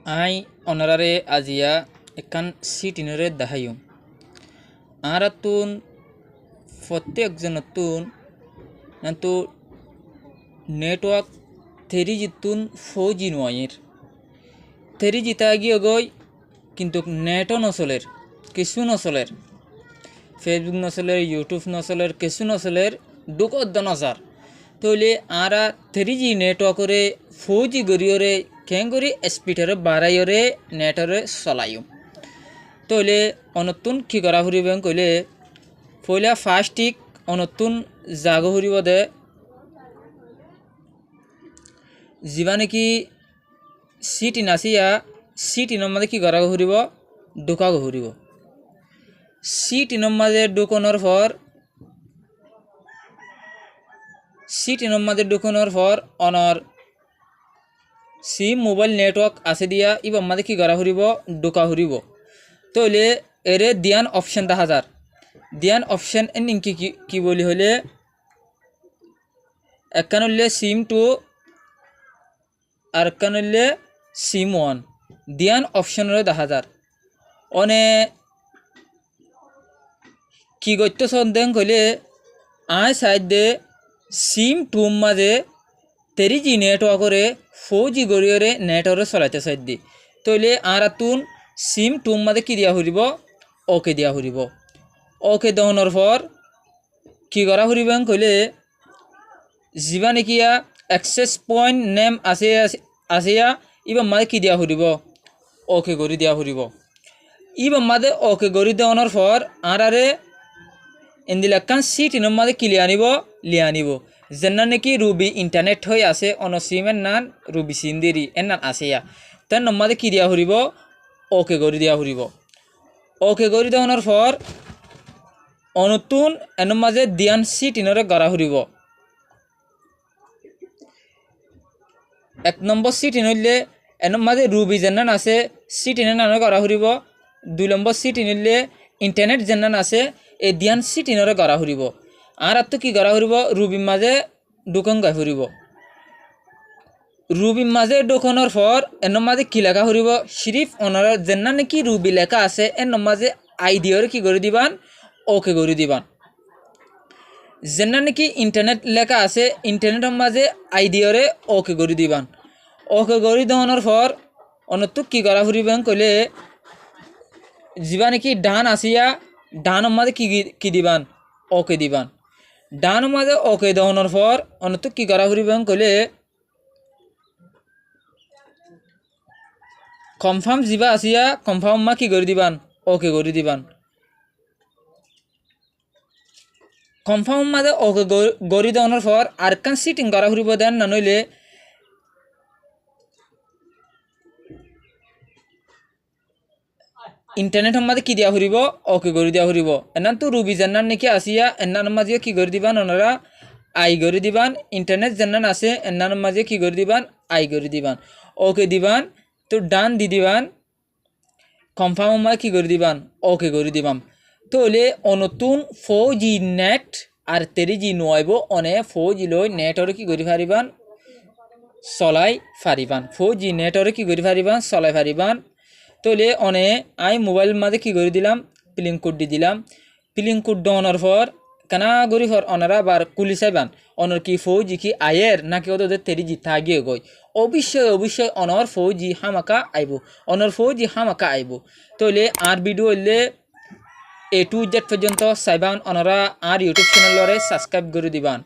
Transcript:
I অনারারে আজিয়া একান সিটিনরে দাহাইও Arathoon প্রত্যেকজনতুন নান্তু network থেরি জিতুন ফৌজি নোয়াইয়ের থেরি জিতা গিয়ে গই কিন্তু নেটও নচলের কিছু নচলের ফেসবুক নচলের ইউটিউব নচলের কিছু নচলের দুকদ্দ নচার তৈলে আরা থেরি জি নেটওয়ার্করে ফৌজি গরিয়রে কেন করি স্পিডরে বাড়াইরে নেটরে চলাইও তৈলে অনতুন কি করা ফুরিব কইলে পয়লা ফাস্টিক অনতুন জাগো ফুরিব দে যিবা নাকি সিটি নাচিয়া সিটি নমাজে কি করা ফুরিব ডোকা ঘুরিব সিটি নমাজে ডোকনের পর অনর সিম মোবাইল নেটওয়ার্ক আছে দিয়া ইবা মাঝে কি করা ফুরিব ডোকা ফুরিব তইলে এরে দিয়ান অপশন দেখা যার দিয়ান অপশন এনিং কি বলি হলে একখান হইলে সিম 2 আর একখান হইলে সিম 1 দিয়ান অপশনরে দেখা যার অনে কি করতে সন্দেহ কইলে আয় সাইড দে সিম 2 মাঝে তেরি জি নেটওয়ার্করে ফৌজি গড়িয়রে নেটওয়ার্ক চলাইতে সাইড দি তইলে আর তুন সিম 2 মাঝে কি দিয়া ফুরিব ওকে দিয়া ফুরিব ওকে দেওয়ানোর পর কি করা ফুরিব কইলে যিবা নেকিয়া অ্যাক্সেস পয়েন্ট নেম আসিয়া ইবা মাঝে কি দিয়া ফুরিব ওকে গড়ি দিয়া ফুরিব ইবা মাঝে ওকে গড়ি দেওয়ানোর পর আরে এন্দিলাকান সিটির মাঝে কি লিয়ে আনিব যেন নাকি রুবি ইন্টারনেট হয়ে আছে অন সিমের নান রুবি সিন্দিরি এর নান আসিয়া তার মাঝে কি দিয়া ফুরিব ওকে গড়ি দিয়া ফুরিব ওকে গড়ি দেওয়ানোর পর অনতুন এর মাঝে দিয়ান সিটিনরে গড়া ফুরিব 1 নম্বর সিটিন হইলে এর মাঝে রুবি যেন আছে সিটিনের নানে গড়া ফুরিব 2 নম্বর সিটিন হইলে ইন্টারনেট যেন আছে এই দিয়ান সিটিনরে গড়া ফুরিব আর তো কি গড়া ফুরিব রুবির মাঝে দোকান গাই ফুরিব রুবির মাঝে দোকানের পর এর মাঝে কি লেখা ফুরিব সিরিফ অনার যেন নাকি রুবি লেখা আছে এর মাঝে আইডিওরে কি করে দিবান ওকে করে দিবান যেন নাকি ইন্টারনেট লেখা আছে ইন্টারনেটের মাঝে আইডিওরে ওকে করে দিবান ওকে করে দেওয়ানোর পর অনত কি করা ফুরিব কইলে যিবা নাকি ডান আসিয়া ডানের মাঝে কি দিবান ওকে দিবান ডান মাঝে ওকে দেওয়ানোর পর অনত কি করা ফুরিব কইলে কনফার্ম যিবা আসিয়া কনফার্ম মা কি করে দিবান ওকে করে দিবান কনফার্ম মাঝে ওকে গড়ি দেওয়ানোর পর আরকান সিটিং করা ফুরিব দেন না নইলে ইন্টারনেটের মাঝে কি দিয়া ফুরিব ওকে গড়ি দিয়া ফুরিব এনান তো রুবি জান্নান নাকি আসিয়া এনার মাঝে কি করে দিবান ওনারা আই গড়ি দিবান ইন্টারনেট জান্নান আছে এনার মাঝে কি করে দিবান আই গড়ি দিবান ওকে দিবান তো ডান দি দিবান কনফার্ম মাঝে কি করে দিবান ওকে গড়ি দিবাম তাহলে অনতুন 4G নেট আর 3G নয়ব অনে 4G লই নেটরে কি করি পারিবান চলাই পারিবান 4G নেটরে কি করি পারিবান চলাই পারিবান তাহলে অনে আই মোবাইল মাঝে কি করে দিলাম পিলিং কোড দি দিলাম পিলিং কোড দেওয়ানোর পর কানা গরি পর অনারা আবার কুলি চাইবান অনর কি 4G কি আয়ের নাকি ওদের 3G থাকিয়ে গই অবশ্যই অনর 4G হামাকা আইব অনর 4G হামাকা আইব তাহলে আর ভিডিও হইলে A to Z পর্যন্ত চাইবান অনরা আর ইউটিউব চ্যানেলরে সাবস্ক্রাইব করে দিবান।